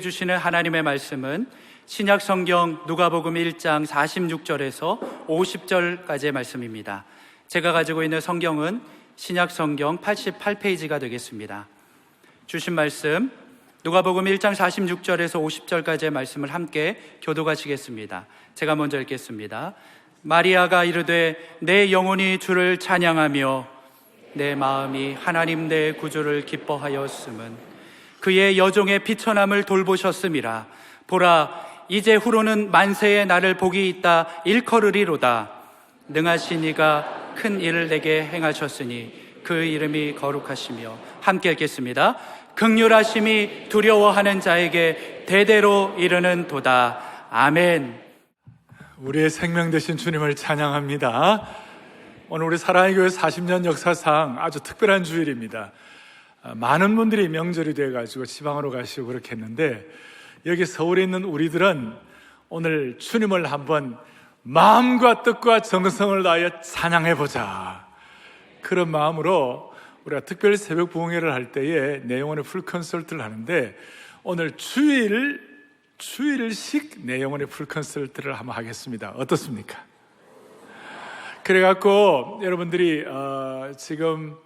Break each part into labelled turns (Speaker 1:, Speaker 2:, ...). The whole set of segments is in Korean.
Speaker 1: 우리에게 주시는 하나님의 말씀은 신약 성경 누가복음 1장 46절에서 50절까지의 말씀입니다. 제가 가지고 있는 성경은 신약 성경 88페이지가 되겠습니다. 주신 말씀 누가복음 1장 46절에서 50절까지의 말씀을 함께 교독하시겠습니다. 제가 먼저 읽겠습니다. 마리아가 이르되 내 영혼이 주를 찬양하며 내 마음이 하나님 내 구주를 기뻐하였음은 그의 여종의 비천함을 돌보셨음이라. 보라, 이제 후로는 만세의 나를 복이 있다 일컬으리로다. 능하신 이가 큰 일을 내게 행하셨으니 그 이름이 거룩하시며. 함께 읽겠습니다. 긍휼하심이 두려워하는 자에게 대대로 이르는 도다. 아멘.
Speaker 2: 우리의 생명 되신 주님을 찬양합니다. 오늘 우리 사랑의 교회 40년 역사상 아주 특별한 주일입니다. 많은 분들이 명절이 돼가지고 지방으로 가시고 그렇게 했는데, 여기 서울에 있는 우리들은 오늘 주님을 한번 마음과 뜻과 정성을 다하여 찬양해보자, 그런 마음으로 우리가 특별 새벽 부흥회를 할 때에 내 영혼의 풀 컨설트를 하는데, 오늘 주일식 내 영혼의 풀 컨설트를 한번 하겠습니다. 어떻습니까? 그래갖고 여러분들이 지금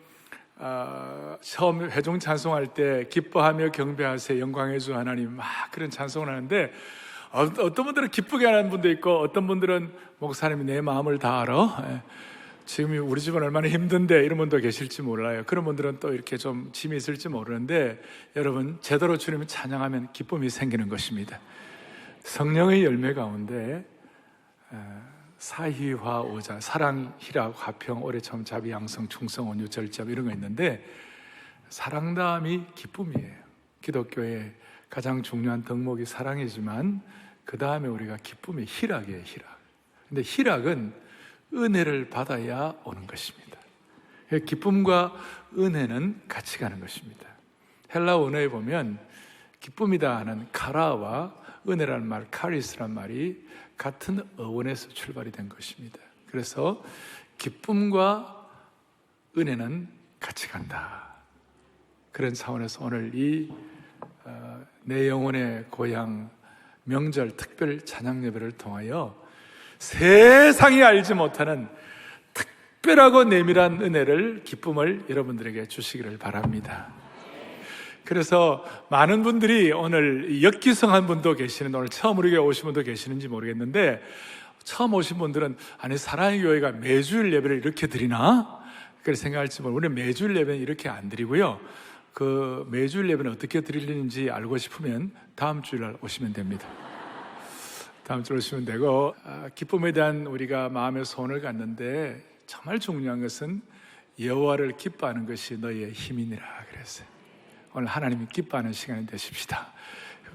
Speaker 2: 처음 회중 찬송할 때 기뻐하며 경배하세 영광의 주 하나님 막 그런 찬송을 하는데, 어떤 분들은 기쁘게 하는 분도 있고, 어떤 분들은 목사님이 내 마음을 다 알아, 지금 우리 집은 얼마나 힘든데, 이런 분도 계실지 몰라요. 그런 분들은 또 이렇게 좀 짐이 있을지 모르는데, 여러분 제대로 주님을 찬양하면 기쁨이 생기는 것입니다. 성령의 열매 가운데 사희화 오자, 사랑, 희락, 화평, 오래참, 자비, 양성, 충성, 온유, 절제함, 이런 거 있는데, 사랑 다음이 기쁨이에요. 기독교의 가장 중요한 덕목이 사랑이지만 그 다음에 우리가 기쁨이 희락이에요. 희락. 근데 희락은 은혜를 받아야 오는 것입니다. 기쁨과 은혜는 같이 가는 것입니다. 헬라 원어에 보면 기쁨이다 하는 카라와 은혜라는 말, 카리스라는 말이 같은 어원에서 출발이 된 것입니다. 그래서 기쁨과 은혜는 같이 간다, 그런 차원에서 오늘 이 내 영혼의 고향 명절 특별 찬양 예배를 통하여 세상이 알지 못하는 특별하고 내밀한 은혜를, 기쁨을 여러분들에게 주시기를 바랍니다. 그래서 많은 분들이 오늘 역기성한 분도 계시는데, 오늘 처음 우리 교회 오신 분도 계시는지 모르겠는데, 처음 오신 분들은 아니 사랑의 교회가 매주일 예배를 이렇게 드리나? 그렇게 생각할지 모르고, 우리는 매주일 예배는 이렇게 안 드리고요, 그 매주일 예배는 어떻게 드리는지 알고 싶으면 다음 주일 오시면 됩니다. 다음 주에 오시면 되고, 기쁨에 대한 우리가 마음의 소원을 갖는데 정말 중요한 것은 여호와를 기뻐하는 것이 너희의 힘이니라 그랬어요. 오늘 하나님이 기뻐하는 시간이 되십시다.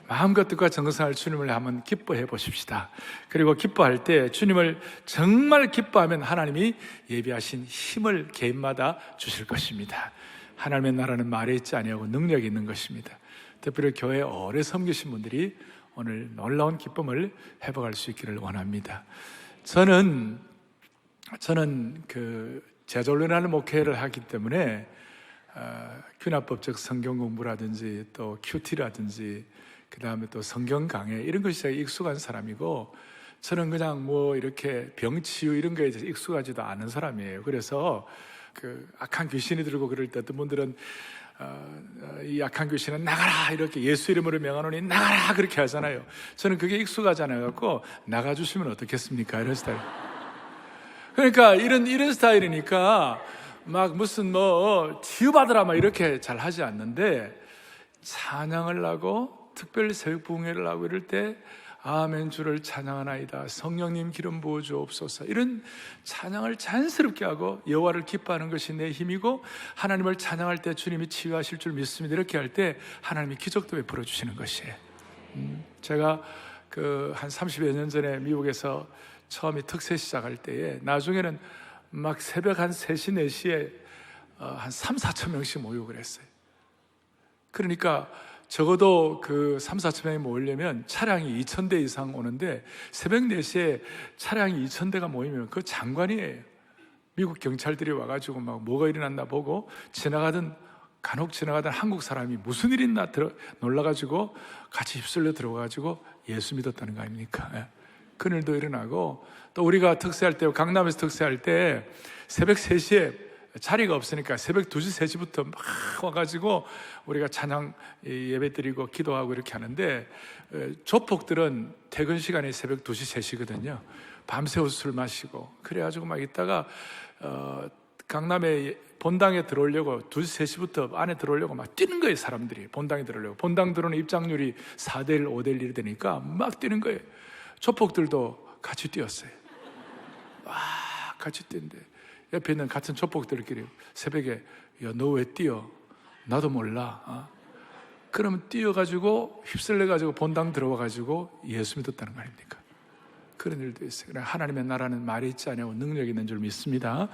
Speaker 2: 마음과 뜻과 정성을 주님을 한번 기뻐해 보십시다. 그리고 기뻐할 때 주님을 정말 기뻐하면 하나님이 예비하신 힘을 개인마다 주실 것입니다. 하나님의 나라는 말에 있지 아니하고 능력이 있는 것입니다. 특별히 교회에 오래 섬기신 분들이 오늘 놀라운 기쁨을 회복할 수 있기를 원합니다. 저는 그 제졸련하는 목회를 하기 때문에 균합법적 성경 공부라든지 또 큐티라든지 그 다음에 또 성경 강해, 이런 것이 익숙한 사람이고, 저는 그냥 뭐 이렇게 병치유 이런 거에 대해서 익숙하지도 않은 사람이에요. 그래서 그 악한 귀신이 들고 그럴 때 어떤 분들은 이 악한 귀신은 나가라, 이렇게 예수 이름으로 명하노니 나가라, 그렇게 하잖아요. 저는 그게 익숙하지 않아갖고 나가주시면 어떻겠습니까, 이런 스타일. 그러니까 이런 스타일이니까 막 무슨 뭐 치유받으라 막 이렇게 잘 하지 않는데, 찬양을 하고 특별히 새벽 부흥회를 하고 이럴 때 아멘 주를 찬양하나이다, 성령님 기름 부어 주옵소서, 이런 찬양을 자연스럽게 하고 여호와를 기뻐하는 것이 내 힘이고, 하나님을 찬양할 때 주님이 치유하실 줄 믿습니다, 이렇게 할 때 하나님이 기적도 베풀어 주시는 것이에요. 제가 한 30여 년 전에 미국에서 처음에 특세 시작할 때에, 나중에는 막 새벽 한 3시, 4시에 한 3, 4천 명씩 모이고 그랬어요. 그러니까 적어도 그 3, 4천 명이 모이려면 차량이 2,000대 이상 오는데, 새벽 4시에 차량이 2,000대가 모이면 그 장관이에요. 미국 경찰들이 와가지고 막 뭐가 일어났나 보고 지나가던 간혹 지나가던 한국 사람이 무슨 일이 있나 놀라가지고 같이 휩쓸려 들어가가지고 예수 믿었다는 거 아닙니까? 그늘도 일어나고, 또 우리가 특세할 때, 강남에서 특세할 때 새벽 3시에 자리가 없으니까 새벽 2시, 3시부터 막 와가지고 우리가 찬양 예배 드리고 기도하고 이렇게 하는데, 조폭들은 퇴근 시간이 새벽 2시, 3시거든요. 밤새워 술 마시고 그래가지고 막 있다가 강남에 본당에 들어오려고 2시, 3시부터 안에 들어오려고 막 뛰는 거예요. 사람들이 본당에 들어오려고. 본당 들어오는 입장률이 4대1, 5대1 되니까 막 뛰는 거예요. 조폭들도 같이 뛰었어요. 와, 같이 뛰는데 옆에 있는 같은 조폭들끼리 새벽에, 야, 너 왜 뛰어? 나도 몰라. 그러면 뛰어가지고 휩쓸려가지고 본당 들어와가지고 예수 믿었다는 거 아닙니까? 그런 일도 있어요. 하나님의 나라는 말이 있지 않냐고 능력이 있는 줄 믿습니다.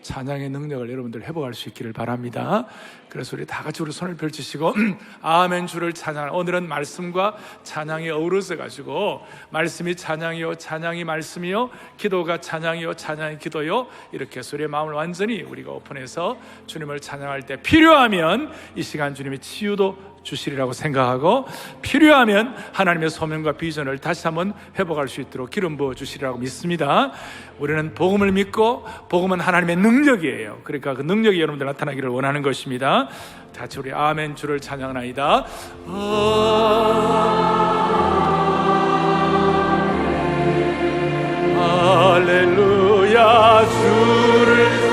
Speaker 2: 찬양의 능력을 여러분들 회복할 수 있기를 바랍니다. 그래서 우리 다 같이 우리 손을 펼치시고 아멘 주를 찬양. 오늘은 말씀과 찬양이 어우러져 가지고, 말씀이 찬양이요, 찬양이 말씀이요, 기도가 찬양이요, 찬양이 기도요, 이렇게 해서 우리의 마음을 완전히 우리가 오픈해서 주님을 찬양할 때 필요하면 이 시간 주님이 치유도 주시리라고 생각하고, 필요하면 하나님의 소명과 비전을 다시 한번 회복할 수 있도록 기름 부어 주시리라고 믿습니다. 우리는 복음을 믿고, 복음은 하나님의 능력이에요. 그러니까 그 능력이 여러분들 나타나기를 원하는 것입니다. 같이 우리 아멘 주를 찬양하나이다. 할렐루야 주를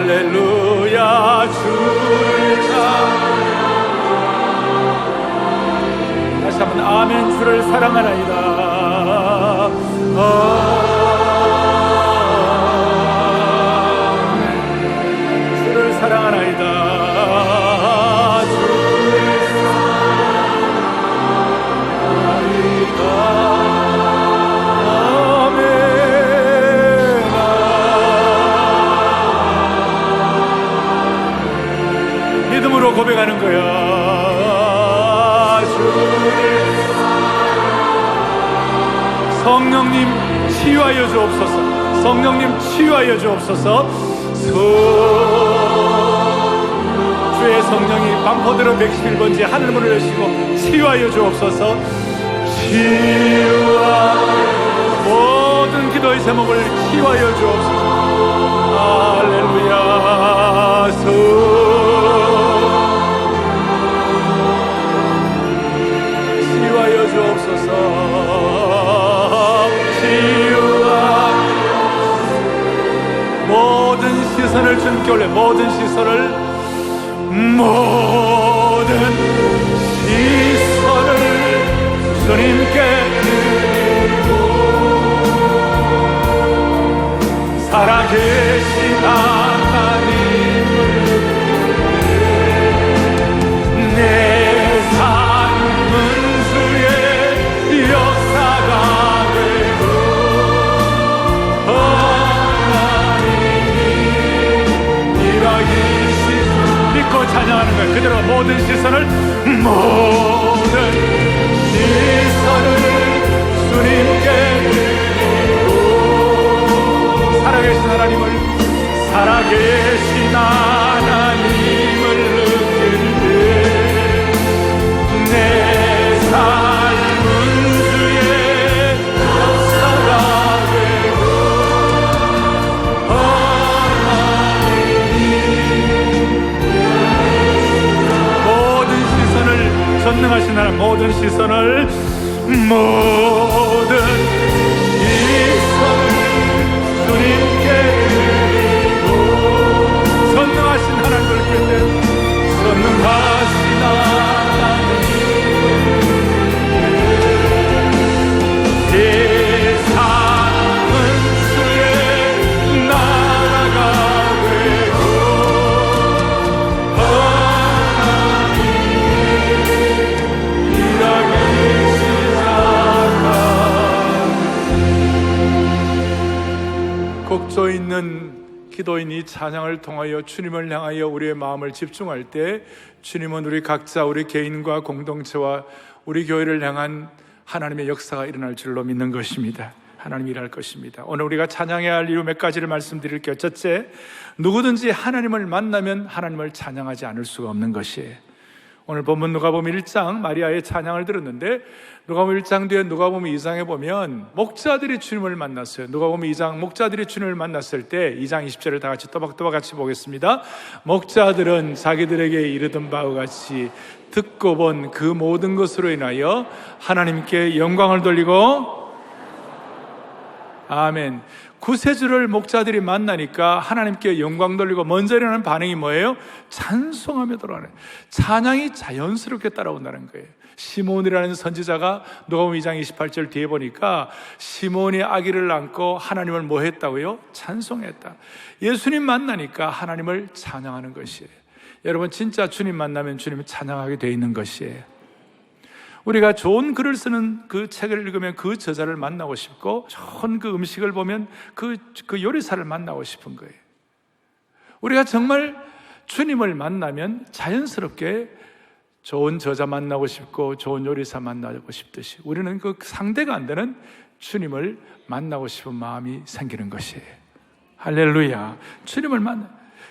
Speaker 2: 할렐루야 주를 찬양. 다시 한번 아멘 주를 사랑하나이다. 주를 사랑하나이다. 믿음으로 고백하는 거야. 성령님 치유하여 주옵소서. 성령님 치유하여 주옵소서. 주의 성령이 반포대로 111번지 하늘문을 여시고 치유하여 주옵소서. 치유하여 모든 기도의 제목을 치유하여 주옵소서. 할렐루야. 치유하여 주옵소서. 치유하여 모든 시선을 주님께 올려. 모든 시선을 주님께 드리고, 살아계신 하나님을 내 삶은 주의 역사가 되고, 하나님이 일하기신 믿고 찬양하는 거예요. 그대로 모든 시선을 주님께 드리고, 살아계신 하나님을 느낄 때 내 삶은 주의 역사가 되고, 하나님이 모든 시선을, 전능하신 하나님 모든 시선을 주님께 드리고, 전능하신 하나님을 믿는 전능하신 하나님 세상은 주의 나라가 되고, 하나님이 일하기 곡조 있는 기도인 이 찬양을 통하여 주님을 향하여 우리의 마음을 집중할 때 주님은 우리 각자 우리 개인과 공동체와 우리 교회를 향한 하나님의 역사가 일어날 줄로 믿는 것입니다. 하나님이 일할 것입니다. 오늘 우리가 찬양해야 할 이유 몇 가지를 말씀드릴게요. 첫째, 누구든지 하나님을 만나면 하나님을 찬양하지 않을 수가 없는 것이에요. 오늘 본문 누가복음 1장 마리아의 찬양을 들었는데 누가복음 1장 뒤에 누가복음 2장에 보면 목자들이 주님을 만났어요. 누가복음 2장 목자들이 주님을 만났을 때 2장 20절을 다 같이 또박또박 같이 보겠습니다. 목자들은 자기들에게 이르던 바와 같이 듣고 본 그 모든 것으로 인하여 하나님께 영광을 돌리고 아멘. 구세주를 목자들이 만나니까 하나님께 영광 돌리고 먼저 일어나는 반응이 뭐예요? 찬송하며 돌아가는, 찬양이 자연스럽게 따라온다는 거예요. 시몬이라는 선지자가 누가복음 2장 28절 뒤에 보니까 시몬이 아기를 안고 하나님을 뭐 했다고요? 찬송했다. 예수님 만나니까 하나님을 찬양하는 것이에요. 여러분, 진짜 주님 만나면 주님을 찬양하게 되어 있는 것이에요. 우리가 좋은 글을 쓰는 그 책을 읽으면 그 저자를 만나고 싶고, 좋은 그 음식을 보면 그 요리사를 만나고 싶은 거예요. 우리가 정말 주님을 만나면 자연스럽게 좋은 저자 만나고 싶고 좋은 요리사 만나고 싶듯이 우리는 그 상대가 안 되는 주님을 만나고 싶은 마음이 생기는 것이에요. 할렐루야. 주님을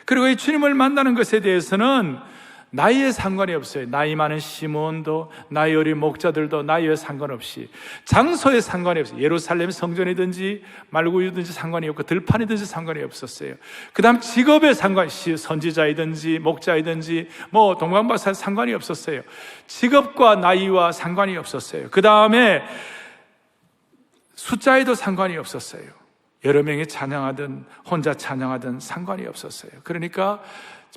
Speaker 2: 그리고 이 주님을 만나는 것에 대해서는 나이에 상관이 없어요. 나이 많은 시몬도, 나이 어린 목자들도 나이에 상관없이, 장소에 상관이 없어요. 예루살렘 성전이든지 말구유든지 상관이 없고 들판이든지 상관이 없었어요. 그 다음 직업에 상관이, 선지자이든지 목자이든지 뭐 동방박사 상관이 없었어요. 직업과 나이와 상관이 없었어요. 그 다음에 숫자에도 상관이 없었어요. 여러 명이 찬양하든 혼자 찬양하든 상관이 없었어요. 그러니까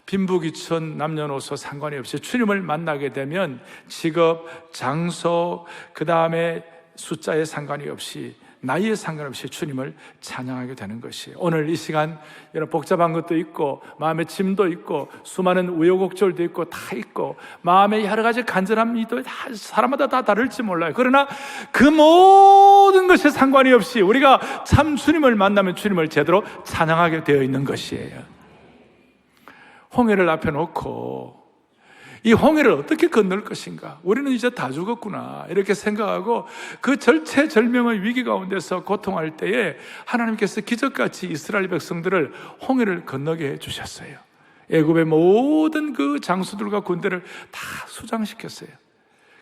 Speaker 2: 빈부귀천 남녀노소 상관이 없이 주님을 만나게 되면 직업, 장소, 그 다음에 숫자에 상관이 없이, 나이에 상관없이 주님을 찬양하게 되는 것이에요. 오늘 이 시간 여러 복잡한 것도 있고 마음에 짐도 있고 수많은 우여곡절도 있고 다 있고 마음에 여러 가지 간절함이도 다 사람마다 다 다를지 몰라요. 그러나 그 모든 것에 상관이 없이 우리가 참 주님을 만나면 주님을 제대로 찬양하게 되어 있는 것이에요. 홍해를 앞에 놓고 이 홍해를 어떻게 건널 것인가? 우리는 이제 다 죽었구나 이렇게 생각하고 그 절체절명의 위기 가운데서 고통할 때에 하나님께서 기적같이 이스라엘 백성들을 홍해를 건너게 해주셨어요. 애굽의 모든 그 장수들과 군대를 다 수장시켰어요.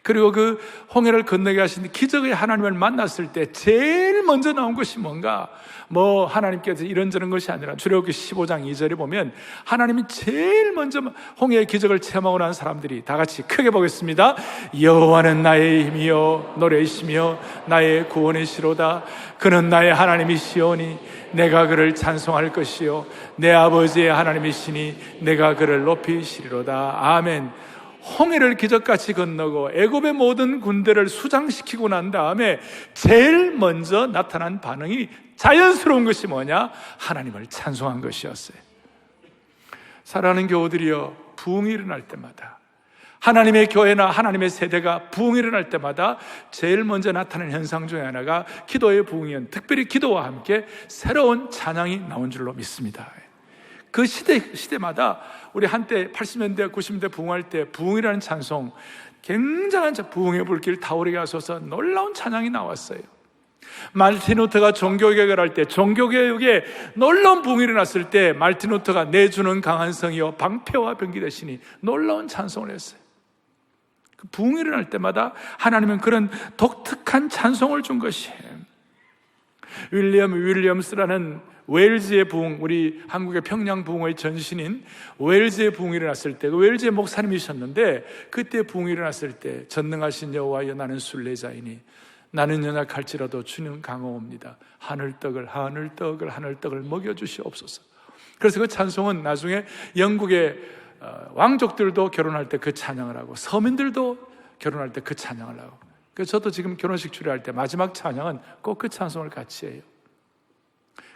Speaker 2: 그리고 그 홍해를 건너게 하신 기적의 하나님을 만났을 때 제일 먼저 나온 것이 뭔가? 뭐 하나님께서 이런저런 것이 아니라 출애굽기 15장 2절에 보면 하나님이 제일 먼저 홍해의 기적을 체험하고 난 사람들이 다 같이 크게 보겠습니다. 여호와는 나의 힘이요 노래이시며 나의 구원이시로다. 그는 나의 하나님이시오니 내가 그를 찬송할 것이요 내 아버지의 하나님이시니 내가 그를 높이시리로다. 아멘. 홍해를 기적같이 건너고 애굽의 모든 군대를 수장시키고 난 다음에 제일 먼저 나타난 반응이 자연스러운 것이 뭐냐? 하나님을 찬송한 것이었어요. 사랑하는 교우들이여, 부흥이 일어날 때마다, 하나님의 교회나 하나님의 세대가 부흥이 일어날 때마다 제일 먼저 나타나는 현상 중에 하나가 기도의 부흥이었는데, 특별히 기도와 함께 새로운 찬양이 나온 줄로 믿습니다. 그 시대마다 우리 한때 80년대 90년대 부흥할 때 부흥이라는 찬송, 굉장한 부흥의 불길 타오르게 하소서 놀라운 찬양이 나왔어요. 말틴 루터가 종교개혁을 할 때, 종교개혁에 놀라운 부흥이 일어났을 때 말틴 루터가 내주는 강한 성이여 방패와 병기 되시니 놀라운 찬송을 했어요. 그 부흥이 일어날 때마다 하나님은 그런 독특한 찬송을 준 것이에요. 윌리엄스라는 웨일즈의 부흥, 우리 한국의 평양 부흥의 전신인 웨일즈의 부흥이 일어났을 때, 그 웨일즈의 목사님이셨는데 그때 부흥이 일어났을 때 전능하신 여호와여 나는 순례자이니 나는 연약할지라도 주는 강호옵니다. 하늘떡을 먹여주시옵소서. 그래서 그 찬송은 나중에 영국의 왕족들도 결혼할 때 그 찬양을 하고 서민들도 결혼할 때 그 찬양을 하고, 그래서 저도 지금 결혼식 주례할 때 마지막 찬양은 꼭 그 찬송을 같이 해요.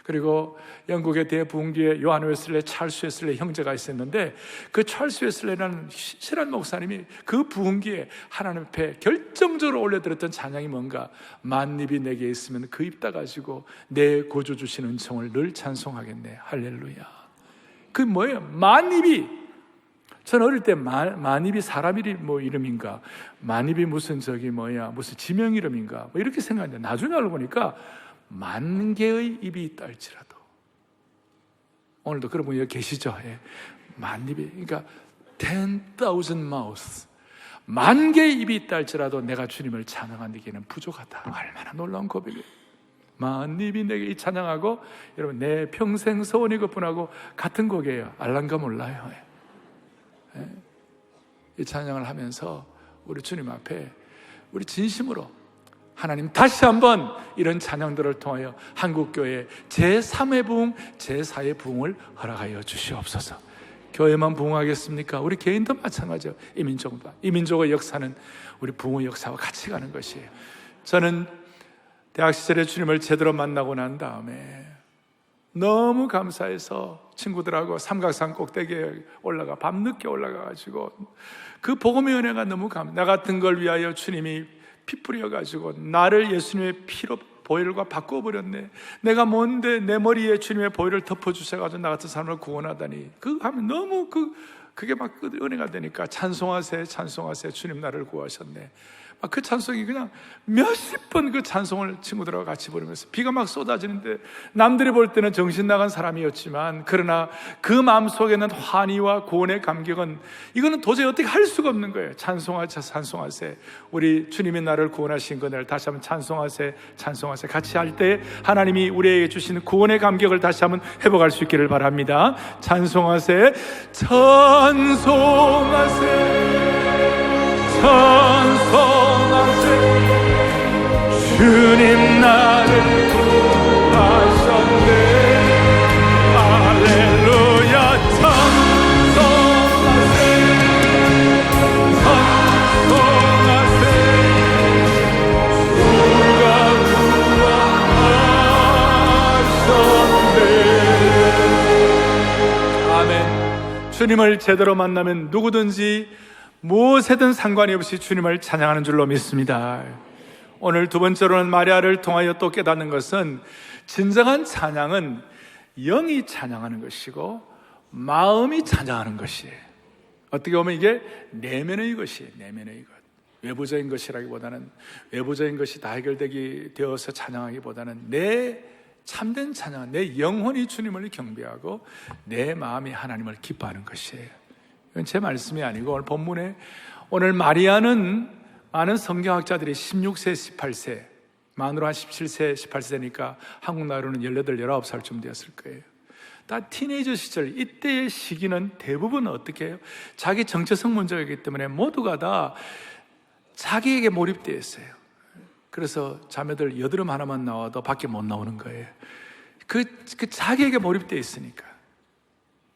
Speaker 2: 그리고 영국의 대부흥교회 요한 웨슬레, 찰스 웨슬레 형제가 있었는데 그 찰스 웨슬레라는 신실한 목사님이 그 부흥기에 하나님 앞에 결정적으로 올려드렸던 찬양이 뭔가, 만입이 내게 있으면 그 입 닫아가지고 내 구주 주신 은총을 늘 찬송하겠네. 할렐루야. 그 뭐예요? 만입이. 저는 어릴 때 만입이 사람 이름인가, 만입이 무슨 무슨 지명 이름인가 이렇게 생각했는데 나중에 알고 보니까 만 개의 입이 있다 할지라도, 오늘도 그런 분이 여기 계시죠? 예. 만 입이, 그러니까 10,000 mouths, 만 개의 입이 있다 할지라도 내가 주님을 찬양하기에는 부족하다. 얼마나 놀라운 고백이에요. 만 입이 내게 이 찬양하고, 여러분 내 평생 소원이 그뿐하고 같은 곡이에요. 알란가 몰라요. 예. 이 찬양을 하면서 우리 주님 앞에 우리 진심으로 하나님 다시 한번 이런 찬양들을 통하여 한국교회 제3의 부흥, 제4의 부흥을 허락하여 주시옵소서. 교회만 부흥하겠습니까? 우리 개인도 마찬가지죠. 이 민족의 역사는 우리 부흥의 역사와 같이 가는 것이에요. 저는 대학 시절에 주님을 제대로 만나고 난 다음에 너무 감사해서 친구들하고 삼각산 꼭대기에 밤늦게 올라가가지고 그 복음의 은혜가 너무 나 같은 걸 위하여 주님이 피 뿌려가지고 나를 예수님의 피로 보혈과 바꿔버렸네. 내가 뭔데 내 머리에 주님의 보혈을 덮어주셔가지고 나 같은 사람을 구원하다니. 그거 하면 너무 그게 막 은혜가 되니까 찬송하세, 찬송하세, 주님 나를 구하셨네. 막 그 찬송이 그냥 몇십 번 그 찬송을 친구들하고 같이 부르면서 비가 막 쏟아지는데 남들이 볼 때는 정신 나간 사람이었지만, 그러나 그 마음속에는 환희와 구원의 감격은 이거는 도저히 어떻게 할 수가 없는 거예요. 찬송하세, 찬송하세. 우리 주님이 나를 구원하신 그날 다시 한번 찬송하세, 찬송하세 같이 할 때 하나님이 우리에게 주시는 구원의 감격을 다시 한번 회복할 수 있기를 바랍니다. 찬송하세, 찬송하세, 찬송하세, 주님 나를 구하셨네. 할렐루야. 찬송하세, 찬송하세, 주가 구하셨네. 아멘. 주님을 제대로 만나면 누구든지 무엇에든 상관이 없이 주님을 찬양하는 줄로 믿습니다. 오늘 두 번째로는 마리아를 통하여 또 깨닫는 것은, 진정한 찬양은 영이 찬양하는 것이고 마음이 찬양하는 것이에요. 어떻게 보면 이게 내면의 것이에요. 내면의 것. 외부적인 것이라기보다는, 외부적인 것이 다 해결되기 되어서 찬양하기보다는 내 참된 찬양은 내 영혼이 주님을 경배하고 내 마음이 하나님을 기뻐하는 것이에요. 이건 제 말씀이 아니고 오늘 본문에, 오늘 마리아는 많은 성경학자들이 16세, 18세, 만으로 한 17세, 18세니까 한국 나이로는 18, 19살쯤 되었을 거예요. 다 티네이저 시절, 이때의 시기는 대부분 어떻게 해요? 자기 정체성 문제가 있기 때문에 모두가 다 자기에게 몰입되어 있어요. 그래서 자매들 여드름 하나만 나와도 밖에 못 나오는 거예요. 그 자기에게 몰입되어 있으니까.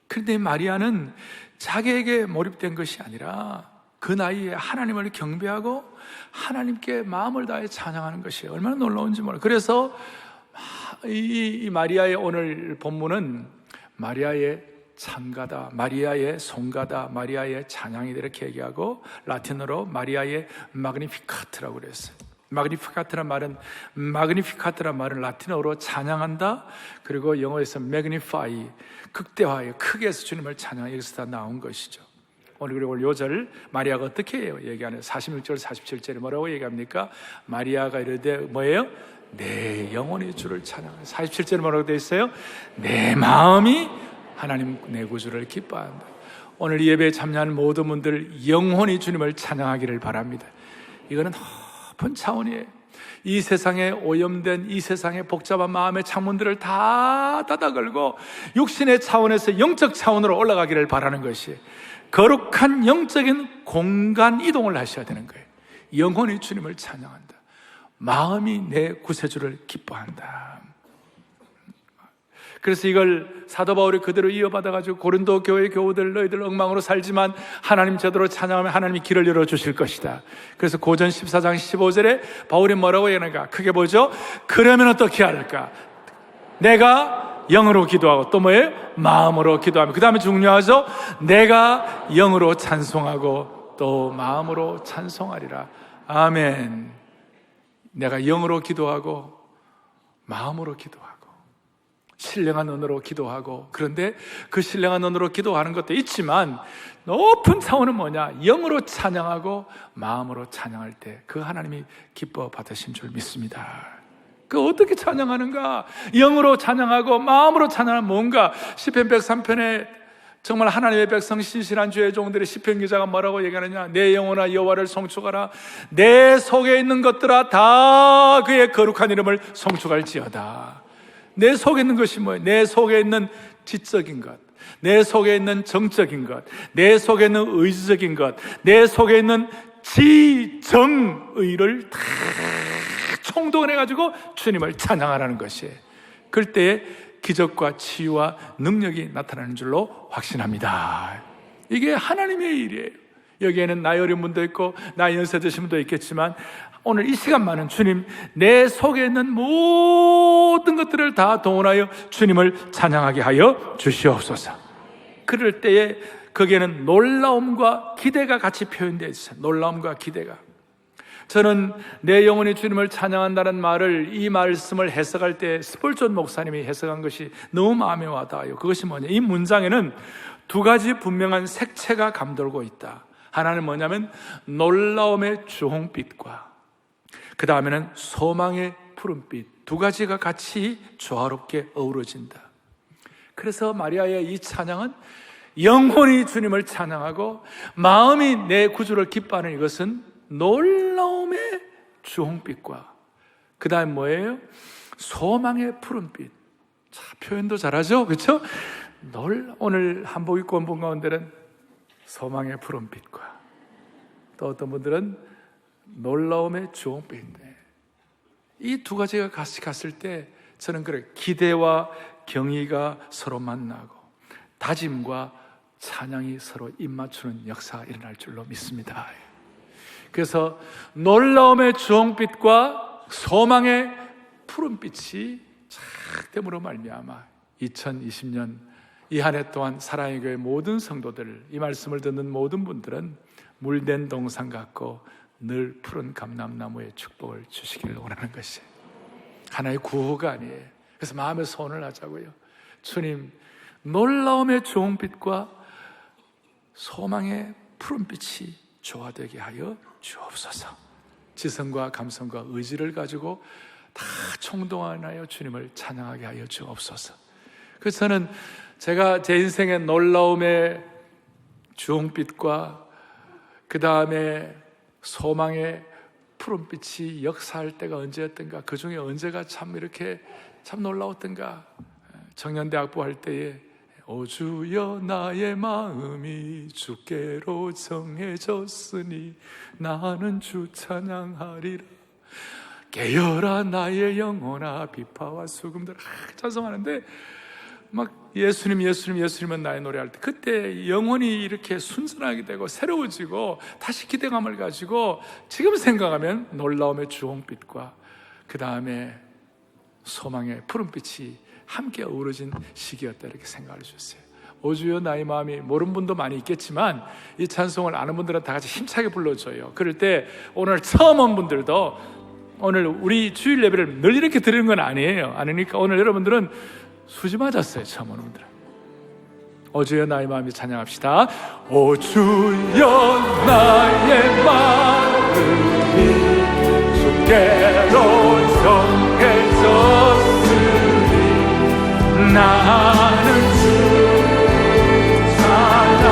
Speaker 2: 그런데 마리아는 자기에게 몰입된 것이 아니라 그 나이에 하나님을 경배하고 하나님께 마음을 다해 찬양하는 것이 얼마나 놀라운지 몰라요. 그래서 이 마리아의 오늘 본문은 마리아의 찬가다, 마리아의 송가다, 마리아의 찬양이 이렇게 얘기하고, 라틴어로 마리아의 마그니피카트라고 그랬어요. 마그니피카트란 말은 라틴어로 찬양한다, 그리고 영어에서 magnify, 극대화해요. 크게 해서 주님을 찬양해. 여기서 다 나온 것이죠. 오늘 요절 마리아가 어떻게 해요? 얘기하는 46절, 47절에 뭐라고 얘기합니까? 마리아가 이르되 뭐예요? 내 영혼이 주를 찬양해. 47절에 뭐라고 되어 있어요? 내 마음이 하나님 내 구주를 기뻐한다. 오늘 이 예배에 참여하는 모든 분들 영혼이 주님을 찬양하기를 바랍니다. 이거는 높은 차원이에요. 이 세상에 오염된, 이 세상의 복잡한 마음의 창문들을 다 닫아 걸고 육신의 차원에서 영적 차원으로 올라가기를 바라는 것이, 거룩한 영적인 공간 이동을 하셔야 되는 거예요. 영혼이 주님을 찬양한다. 마음이 내 구세주를 기뻐한다. 그래서 이걸 사도 바울이 그대로 이어받아가지고 고린도 교회 교우들, 너희들 엉망으로 살지만 하나님 제대로 찬양하면 하나님이 길을 열어주실 것이다. 그래서 고전 14장 15절에 바울이 뭐라고 얘기하는가? 크게 보죠. 그러면 어떻게 할까? 내가 영으로 기도하고 또 뭐예요? 마음으로 기도하며, 그 다음에 중요하죠? 내가 영으로 찬송하고 또 마음으로 찬송하리라. 아멘. 내가 영으로 기도하고 마음으로 기도하고 신령한 언어로 기도하고, 그런데 그 신령한 언어로 기도하는 것도 있지만 높은 차원은 뭐냐? 영으로 찬양하고 마음으로 찬양할 때 그 하나님이 기뻐 받으신 줄 믿습니다. 그 어떻게 찬양하는가? 영으로 찬양하고 마음으로 찬양하는 뭔가? 시편 103편에 정말 하나님의 백성 신실한 주의 종들의 시편 기자가 뭐라고 얘기하느냐? 내 영혼아 여호와를 송축하라. 내 속에 있는 것들아 다 그의 거룩한 이름을 송축할지어다. 내 속에 있는 것이 뭐예요? 내 속에 있는 지적인 것, 내 속에 있는 정적인 것, 내 속에 있는 의지적인 것, 내 속에 있는 지정의를 다 총동원해가지고 주님을 찬양하라는 것이에요. 그럴 때에 기적과 치유와 능력이 나타나는 줄로 확신합니다. 이게 하나님의 일이에요. 여기에는 나이 어린 분도 있고 나이 연세 드신 분도 있겠지만, 오늘 이 시간만은 주님, 내 속에 있는 모든 것들을 다 동원하여 주님을 찬양하게 하여 주시옵소서. 그럴 때에 거기에는 놀라움과 기대가 같이 표현되어 있어요. 놀라움과 기대가. 저는 내 영혼이 주님을 찬양한다는 말을, 이 말씀을 해석할 때 스폴전 목사님이 해석한 것이 너무 마음에 와닿아요. 그것이 뭐냐? 이 문장에는 두 가지 분명한 색채가 감돌고 있다. 하나는 뭐냐면 놀라움의 주홍빛과 그 다음에는 소망의 푸른빛, 두 가지가 같이 조화롭게 어우러진다. 그래서 마리아의 이 찬양은 영혼이 주님을 찬양하고 마음이 내 구주를 기뻐하는 이것은 놀라움의 주홍빛과 그 다음 뭐예요? 소망의 푸른빛. 자, 표현도 잘하죠? 그렇죠? 오늘 한복 입고 온 분 가운데는 소망의 푸른빛과 또 어떤 분들은 놀라움의 주홍빛인데, 이 두 가지가 같이 갔을 때 저는 그래, 기대와 경의가 서로 만나고 다짐과 찬양이 서로 입맞추는 역사가 일어날 줄로 믿습니다. 그래서 놀라움의 주홍빛과 소망의 푸른빛이 착됨으로 말미암아 2020년 이 한 해 동안 사랑의 교회 모든 성도들, 이 말씀을 듣는 모든 분들은 물된 동산 같고 늘 푸른 감람나무의 축복을 주시기를 원하는 것이 하나의 구호가 아니에요. 그래서 마음의 소원을 하자고요. 주님, 놀라움의 주홍빛과 소망의 푸른빛이 조화되게 하여 주옵소서. 지성과 감성과 의지를 가지고 다 총동원하여 주님을 찬양하게 하여 주옵소서. 그래서 저는 제가 제 인생의 놀라움의 주홍빛과 그 다음에 소망의 푸른빛이 역사할 때가 언제였던가, 그 중에 언제가 참 이렇게 참 놀라웠던가. 청년대학부 할 때에 오 주여 나의 마음이 주께로 정해졌으니 나는 주 찬양하리라. 깨어라 나의 영혼아 비파와 수금들 찬송하는데 막 예수님은 나의 노래할 때 그때 영혼이 이렇게 순전하게 되고 새로워지고 다시 기대감을 가지고 지금 생각하면 놀라움의 주홍빛과 그 다음에 소망의 푸른빛이 함께 어우러진 시기였다 이렇게 생각을 해주셨어요. 오 주여 나의 마음이, 모르는 분도 많이 있겠지만 이 찬송을 아는 분들은 다 같이 힘차게 불러줘요. 그럴 때 오늘 처음 온 분들도 오늘 우리 주일 예배를 늘 이렇게 드리는 건 아니에요. 아니니까 오늘 여러분들은 수지 맞았어요. 처음 오는 분들은. 오 주여 나의 마음이 찬양합시다. 오 주여 나의 마음이 주께로 정해졌으니 나는 주 찬양하리라.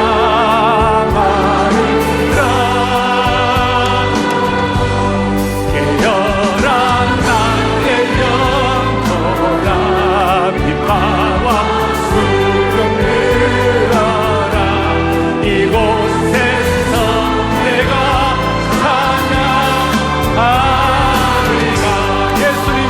Speaker 2: 깨어라 나의 영혼아 비파와 수금들어라. 이곳에서 내가 찬양하리라. 예수님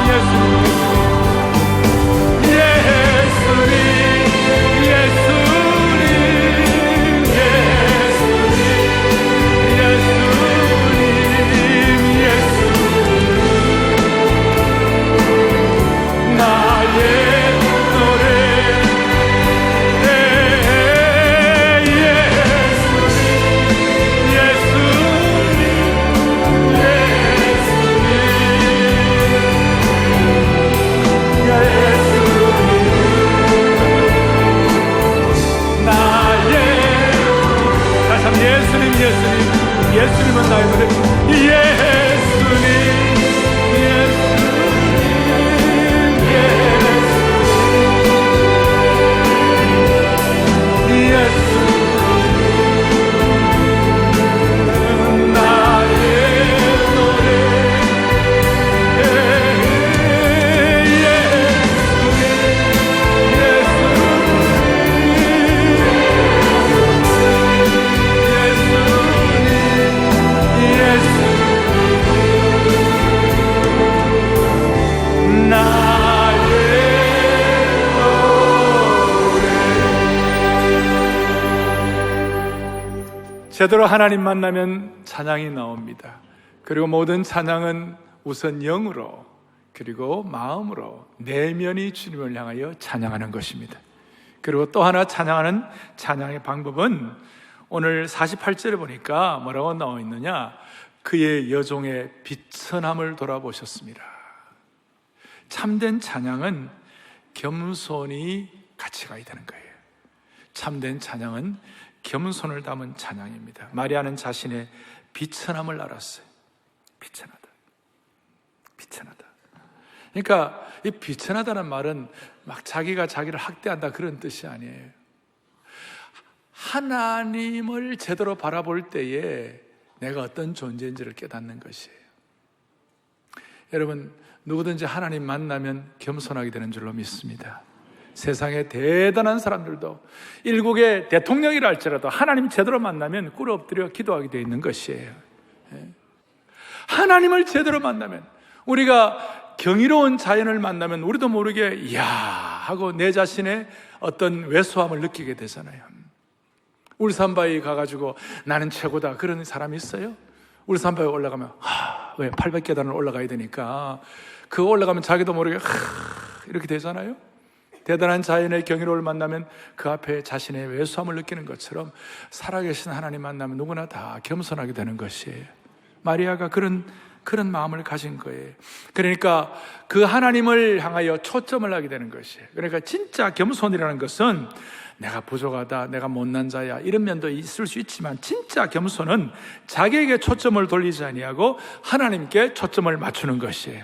Speaker 2: 제대로 하나님 만나면 찬양이 나옵니다. 그리고 모든 찬양은 우선 영으로, 그리고 마음으로, 내면이 주님을 향하여 찬양하는 것입니다. 그리고 또 하나 찬양하는 찬양의 방법은 오늘 48절에 보니까 뭐라고 나와 있느냐? 그의 여종의 비천함을 돌아보셨습니다. 참된 찬양은 겸손이 같이 가야 되는 거예요. 참된 찬양은 겸손을 담은 찬양입니다. 마리아는 자신의 비천함을 알았어요. 비천하다. 비천하다. 그러니까 이 비천하다는 말은 막 자기가 자기를 학대한다 그런 뜻이 아니에요. 하나님을 제대로 바라볼 때에 내가 어떤 존재인지를 깨닫는 것이에요. 여러분, 누구든지 하나님 만나면 겸손하게 되는 줄로 믿습니다. 세상에 대단한 사람들도 일국의 대통령이라 할지라도 하나님 제대로 만나면 꿇어 엎드려 기도하게 되어 있는 것이에요. 하나님을 제대로 만나면, 우리가 경이로운 자연을 만나면 우리도 모르게 이야 하고 내 자신의 어떤 왜소함을 느끼게 되잖아요. 울산바위 가가지고 나는 최고다 그런 사람이 있어요? 울산바위 올라가면 왜 800계단을 올라가야 되니까 그거 올라가면 자기도 모르게 이렇게 되잖아요. 대단한 자연의 경이로움을 만나면 그 앞에 자신의 왜소함을 느끼는 것처럼 살아계신 하나님 만나면 누구나 다 겸손하게 되는 것이에요. 마리아가 그런 마음을 가진 거예요. 그러니까 그 하나님을 향하여 초점을 하게 되는 것이에요. 그러니까 진짜 겸손이라는 것은 내가 부족하다, 내가 못난 자야 이런 면도 있을 수 있지만 진짜 겸손은 자기에게 초점을 돌리지 아니하고 하나님께 초점을 맞추는 것이에요.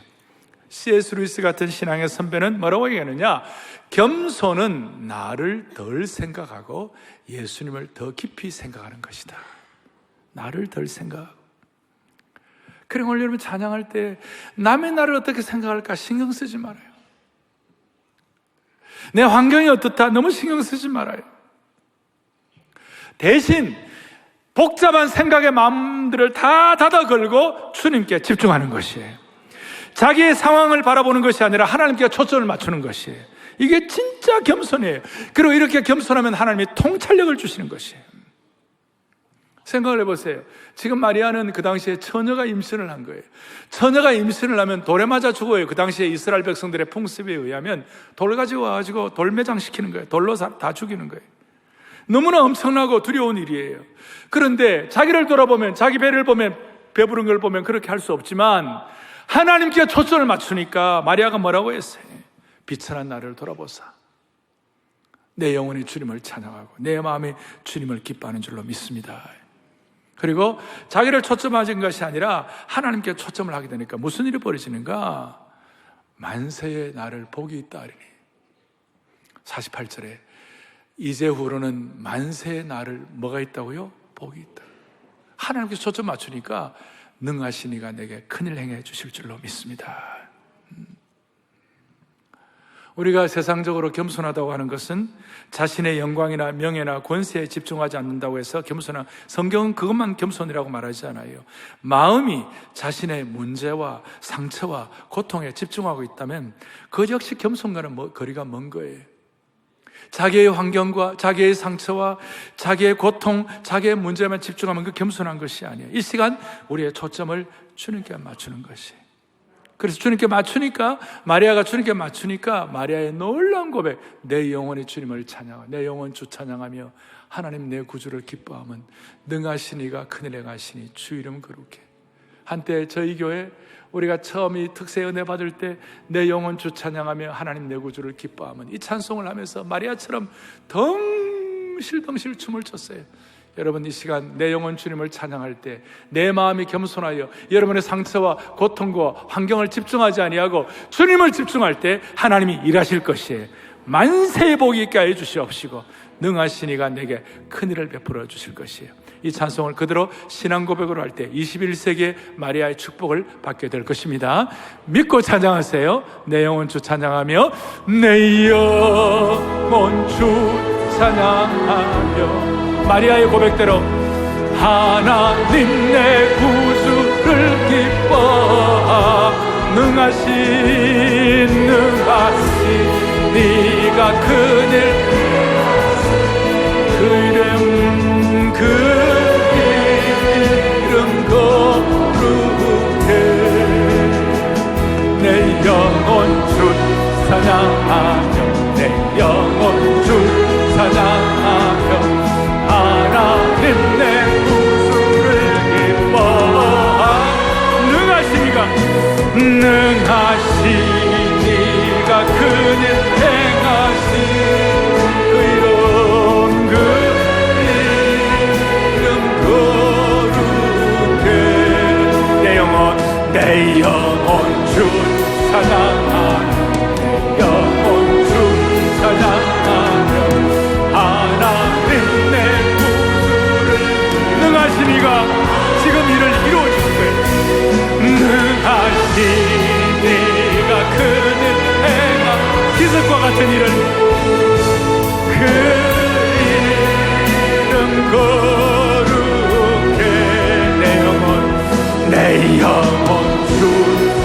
Speaker 2: C.S. 루이스 같은 신앙의 선배는 뭐라고 얘기하느냐? 겸손은 나를 덜 생각하고 예수님을 더 깊이 생각하는 것이다. 나를 덜 생각하고. 그리고 오늘 여러분 찬양할 때 남의 나를 어떻게 생각할까 신경 쓰지 말아요. 내 환경이 어떻다 너무 신경 쓰지 말아요. 대신 복잡한 생각의 마음들을 다 닫아 걸고 주님께 집중하는 것이에요. 자기의 상황을 바라보는 것이 아니라 하나님께 초점을 맞추는 것이에요. 이게 진짜 겸손이에요. 그리고 이렇게 겸손하면 하나님이 통찰력을 주시는 것이에요. 생각을 해보세요. 지금 마리아는 그 당시에 처녀가 임신을 한 거예요. 처녀가 임신을 하면 돌에 맞아 죽어요. 그 당시에 이스라엘 백성들의 풍습에 의하면 돌 가지고 와가지고 돌매장 시키는 거예요. 돌로 다 죽이는 거예요. 너무나 엄청나고 두려운 일이에요. 그런데 자기를 돌아보면, 자기 배를 보면, 배부른 걸 보면 그렇게 할 수 없지만 하나님께 초점을 맞추니까 마리아가 뭐라고 했어요? 비천한 나를 돌아보사 내 영혼이 주님을 찬양하고 내 마음이 주님을 기뻐하는 줄로 믿습니다. 그리고 자기를 초점하신 것이 아니라 하나님께 초점을 하게 되니까 무슨 일이 벌어지는가? 만세의 나를 복이 있다 하리니 48절에 이제후로는 만세의 나를 뭐가 있다고요? 복이 있다. 하나님께 초점 맞추니까 능하신 이가 내게 큰일 행해 주실 줄로 믿습니다. 우리가 세상적으로 겸손하다고 하는 것은 자신의 영광이나 명예나 권세에 집중하지 않는다고 해서 겸손한, 성경은 그것만 겸손이라고 말하지 않아요. 마음이 자신의 문제와 상처와 고통에 집중하고 있다면 그 역시 겸손과는 거리가 먼 거예요. 자기의 환경과 자기의 상처와 자기의 고통, 자기의 문제만 집중하면 그 겸손한 것이 아니에요. 이 시간 우리의 초점을 주님께 맞추는 것이에요. 그래서 주님께 맞추니까, 마리아가 주님께 맞추니까 마리아의 놀라운 고백, 내 영혼이 주님을 찬양하며 내 영혼 주 찬양하며 하나님 내 구주를 기뻐하면 능하신 이가 큰일 행하시니 주 이름 거룩해. 한때 저희 교회 우리가 처음 이 특세 은혜 받을 때 내 영혼 주 찬양하며 하나님 내 구주를 기뻐하면 이 찬송을 하면서 마리아처럼 덩실덩실 춤을 췄어요. 여러분 이 시간 내 영혼 주님을 찬양할 때 내 마음이 겸손하여 여러분의 상처와 고통과 환경을 집중하지 아니하고 주님을 집중할 때 하나님이 일하실 것이에요. 만세의 복이 있게 해 주시옵시고 능하신 이가 내게 큰일을 베풀어 주실 것이에요. 이 찬송을 그대로 신앙 고백으로 할 때 21세기의 마리아의 축복을 받게 될 것입니다. 믿고 찬양하세요. 내 영혼 주 찬양하며 내 영혼 주 찬양하며 마리아의 고백대로 하나님 내 구주를 기뻐하 능하신 네가 큰일 그 이름 그 찬양하며 내 영혼 주 찬양하며 하나님 내 구주를 기뻐하라. 능하시니가 그는 행하신 그 이름 거룩해. 내 영혼 주 찬양하며 내 영혼 주 찬양하며 하나님 내 구주를. 능하시니가 지금 이를 이루어줄 거예요. 능하시니가 그는 행한 기적과 같은 일을 그 이름 거룩해. 내 영혼 주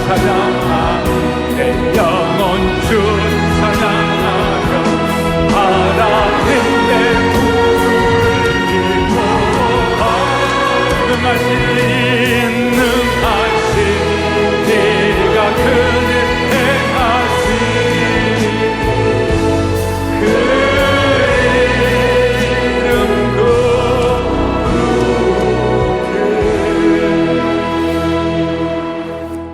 Speaker 2: 찬양하며 내 영혼 주 찬양하며 하나님 내 구주를 기뻐하라. 능하신 네가 그는 행하신 그 이름 거룩해.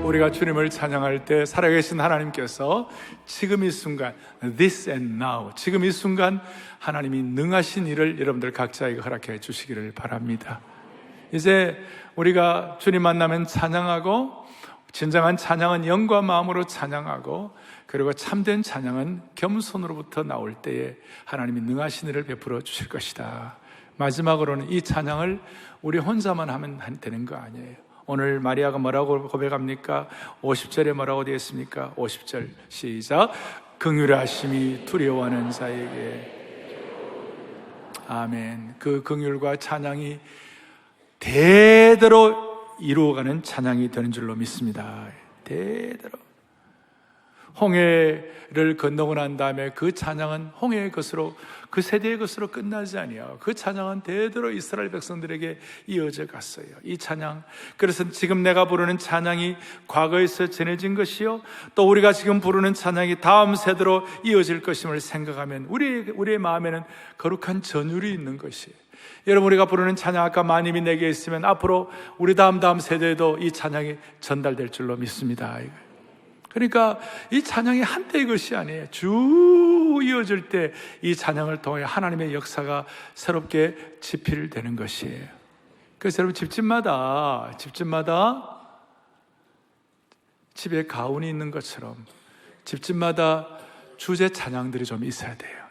Speaker 2: 우리가 주님을 찬양할 때 살아계신 하나님께서 지금 이 순간, this and now, 지금 이 순간 하나님이 능하신 일을 여러분들 각자에게 허락해 주시기를 바랍니다. 이제 우리가 주님 만나면 찬양하고, 진정한 찬양은 영과 마음으로 찬양하고, 그리고 참된 찬양은 겸손으로부터 나올 때에 하나님이 능하신 일을 베풀어 주실 것이다. 마지막으로는 이 찬양을 우리 혼자만 하면 되는 거 아니에요. 오늘 마리아가 뭐라고 고백합니까? 50절에 뭐라고 되어 있습니까? 50절 시작. 긍휼하심이 두려워하는 자에게. 아멘. 그 긍휼과 찬양이 대대로 이루어가는 찬양이 되는 줄로 믿습니다. 대대로. 홍해를 건너고 난 다음에 그 찬양은 홍해의 것으로, 그 세대의 것으로 끝나지 아니에요. 그 찬양은 대대로 이스라엘 백성들에게 이어져 갔어요. 이 찬양, 그래서 지금 내가 부르는 찬양이 과거에서 전해진 것이요, 또 우리가 지금 부르는 찬양이 다음 세대로 이어질 것임을 생각하면 우리의 마음에는 거룩한 전율이 있는 것이에요. 여러분, 우리가 부르는 찬양, 아까 마님이 내게 있으면 앞으로 우리 다음 세대에도 이 찬양이 전달될 줄로 믿습니다. 그러니까 이 찬양이 한때의 것이 아니에요. 쭉 이어질 때 이 찬양을 통해 하나님의 역사가 새롭게 지필되는 것이에요. 그래서 여러분, 집집마다 집에 가훈이 있는 것처럼 집집마다 주제 찬양들이 좀 있어야 돼요.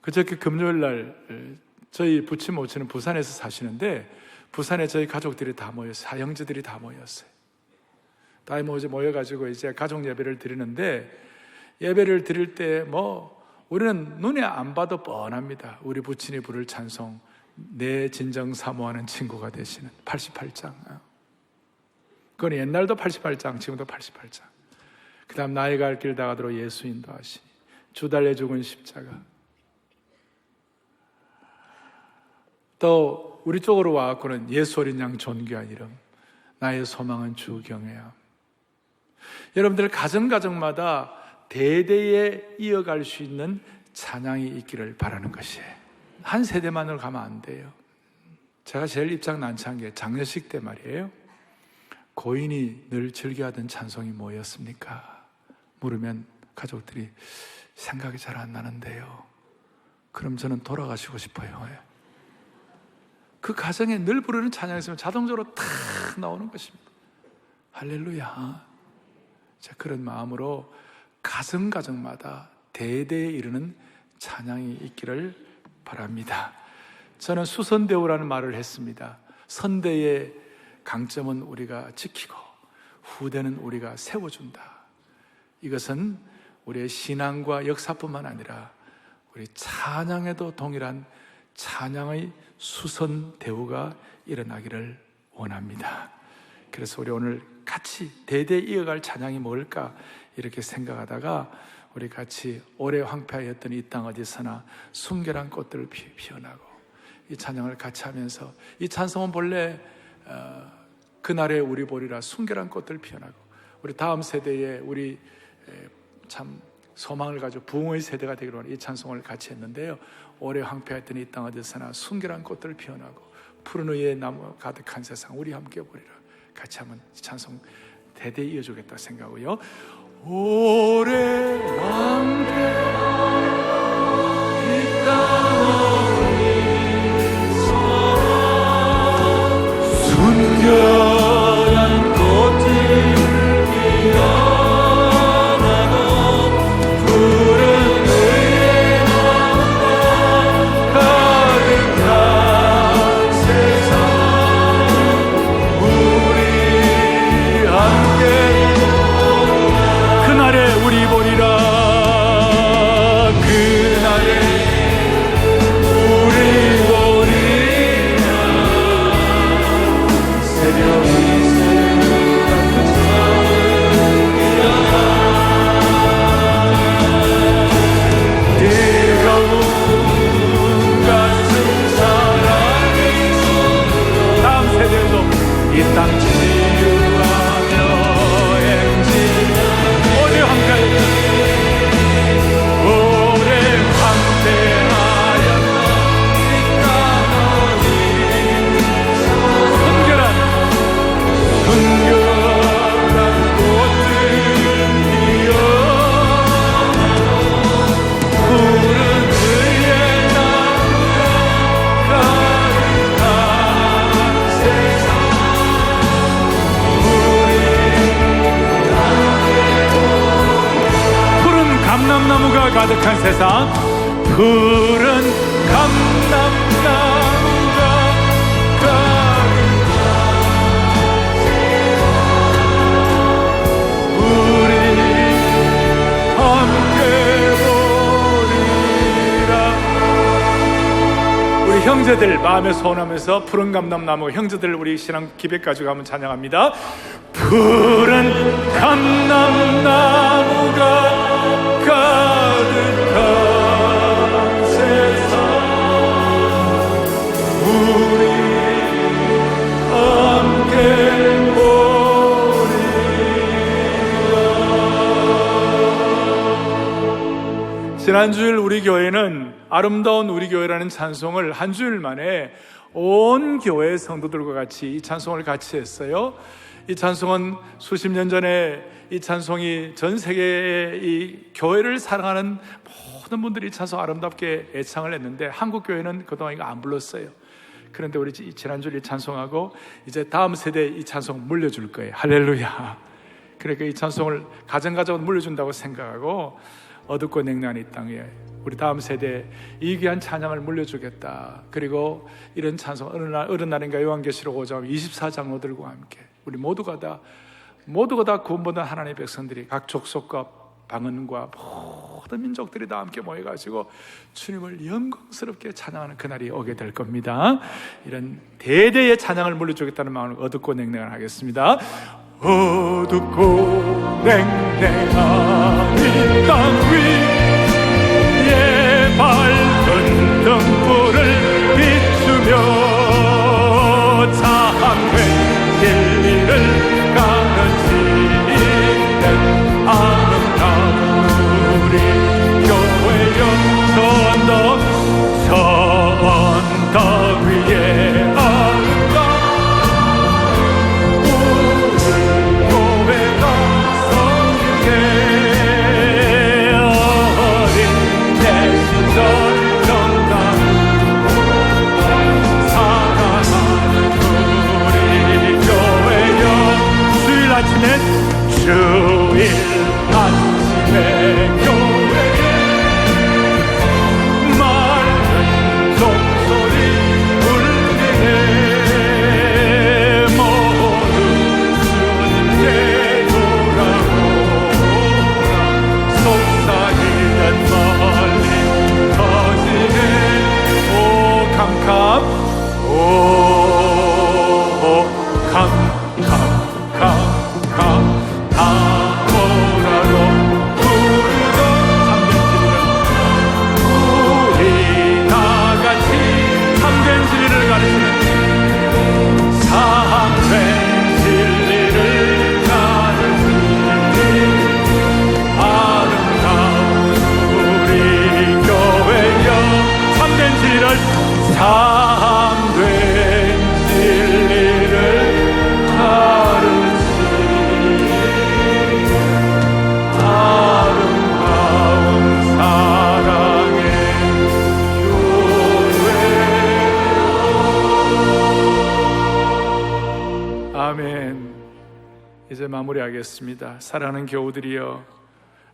Speaker 2: 그저께 금요일 날 저희 부친 모친은 부산에서 사시는데, 부산에 저희 가족들이 다 모였어요. 사형제들이 다 모였어요. 다 모여가지고 이제 가족 예배를 드리는데, 예배를 드릴 때 우리는 눈에 안 봐도 뻔합니다. 우리 부친이 부를 찬송, 내 진정 사모하는 친구가 되시는 88장. 그건 옛날도 88장, 지금도 88장. 그 다음 나의 갈 길 다가도록 예수 인도하시니, 주 달려 죽은 십자가. 또 우리 쪽으로 와갖고는 예수 어린 양 존귀한 이름, 나의 소망은 주 경외함. 여러분들 가정마다 대대에 이어갈 수 있는 찬양이 있기를 바라는 것이에요. 한 세대만으로 가면 안 돼요. 제가 제일 입장 난처한 게 장례식 때 말이에요. 고인이 늘 즐겨하던 찬송이 뭐였습니까? 물으면 가족들이 생각이 잘 안 나는데요. 그럼 저는 돌아가시고 싶어요. 그 가정에 늘 부르는 찬양이 있으면 자동적으로 탁 나오는 것입니다. 할렐루야. 자, 그런 마음으로 가정마다 대대에 이르는 찬양이 있기를 바랍니다. 저는 수선대우라는 말을 했습니다. 선대의 강점은 우리가 지키고 후대는 우리가 세워준다. 이것은 우리의 신앙과 역사뿐만 아니라 우리 찬양에도 동일한 찬양의 수선대우가 일어나기를 원합니다. 그래서 우리 오늘 같이 대대 이어갈 찬양이 뭘까 이렇게 생각하다가 우리 같이 오래 황폐하였던 이 땅 어디서나 순결한 꽃들을 피어나고, 이 찬양을 같이 하면서, 이 찬송은 본래 그날의 우리 보리라 순결한 꽃들 피어나고, 우리 다음 세대에 우리 참 소망을 가지고 부흥의 세대가 되기로 하는 이 찬송을 같이 했는데요. 오래 황폐했더니 이 땅 어디서나 순결한 꽃들 피어나고 푸른 의의 나무 가득한 세상 우리 함께 보리라. 같이 한번 찬송 대대 이어주겠다 생각하고요. 오래 황폐한 이 땅 순결한 꽃들 피어나고 푸른 의의 나무가 가득한 세상 우리 함께 그날에 우리 보리라. 그날에 우리 보리라. 새벽이 뜨거운 가슴 사랑이 다음 세대도 이 땅 치유하며 행진 오래 황폐하였다 오래 황폐하였다 이 땅이 순결한 꽃들 피어나고 푸른 의의 나무가 가득한 세상 푸른 감람나무가 가득한 세상 푸른 감람나무가 우리 함께 보리라. 우리 형제들 마음에 소원하면서 푸른 감람나무 형제들 우리 신앙 기백 가지고 한번 찬양합니다. 푸른 감람나무가 가득한 세상 우리 함께 지난주일 우리 교회는 아름다운 우리 교회라는 찬송을 한 주일 만에 온 교회 성도들과 같이 이 찬송을 같이 했어요. 이 찬송은 수십 년 전에 이 찬송이 전 세계의 이 교회를 사랑하는 모든 분들이 이 찬송 아름답게 애창을 했는데 한국 교회는 그동안 이거 안 불렀어요. 그런데 우리 지난주에 이 찬송하고 이제 다음 세대에 이 찬송 물려줄 거예요. 할렐루야. 그러니까 이 찬송을 가정가정으로 물려준다고 생각하고 어둡고 냉랭한 이 땅에 우리 다음 세대에 이 귀한 찬양을 물려주겠다. 그리고 이런 찬송 어느 날인가 요한계시록 5장 24장로들과 함께 우리 모두가 다 구원받은 하나님의 백성들이 각 족속과 방언과 모든 민족들이 다 함께 모여가지고 주님을 영광스럽게 찬양하는 그날이 오게 될 겁니다. 이런 대대의 찬양을 물려주겠다는 마음을 어둡고 냉랭한 하겠습니다. 어둡고 냉랭한 이 땅 위에 밝은 등불을 비추며 참된 진리를 가르치는 아름다운 우리 교회여 저 언덕 위에 아름다운 우리 교회가 성육해 참된 진리를 가르치니 아름다운 사랑의 교회. 아멘. 이제 마무리하겠습니다. 사랑하는 교우들이여,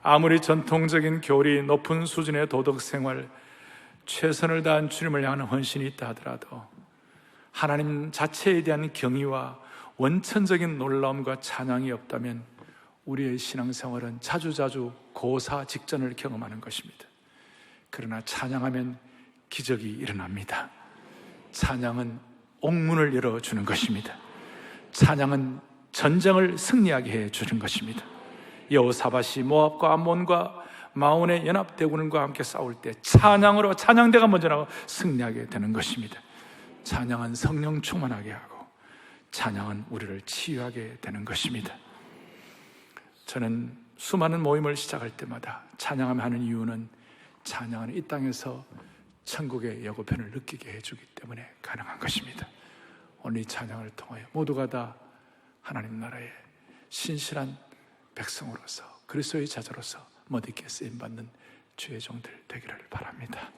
Speaker 2: 아무리 전통적인 교리, 높은 수준의 도덕 생활, 최선을 다한 주님을 향하는 헌신이 있다 하더라도 하나님 자체에 대한 경의와 원천적인 놀라움과 찬양이 없다면 우리의 신앙생활은 자주자주 고사 직전을 경험하는 것입니다. 그러나 찬양하면 기적이 일어납니다. 찬양은 옥문을 열어주는 것입니다. 찬양은 전쟁을 승리하게 해주는 것입니다. 여호사밧이 모압과 암몬과 마온의 연합대군과 함께 싸울 때 찬양으로, 찬양대가 먼저 나와 승리하게 되는 것입니다. 찬양은 성령 충만하게 하고 찬양은 우리를 치유하게 되는 것입니다. 저는 수많은 모임을 시작할 때마다 찬양하며 하는 이유는 찬양은 이 땅에서 천국의 예고편을 느끼게 해주기 때문에 가능한 것입니다. 오늘 이 찬양을 통하여 모두가 다 하나님 나라의 신실한 백성으로서 그리스도의 자녀로서 멋있게 쓰임받는 주의 종들 되기를 바랍니다.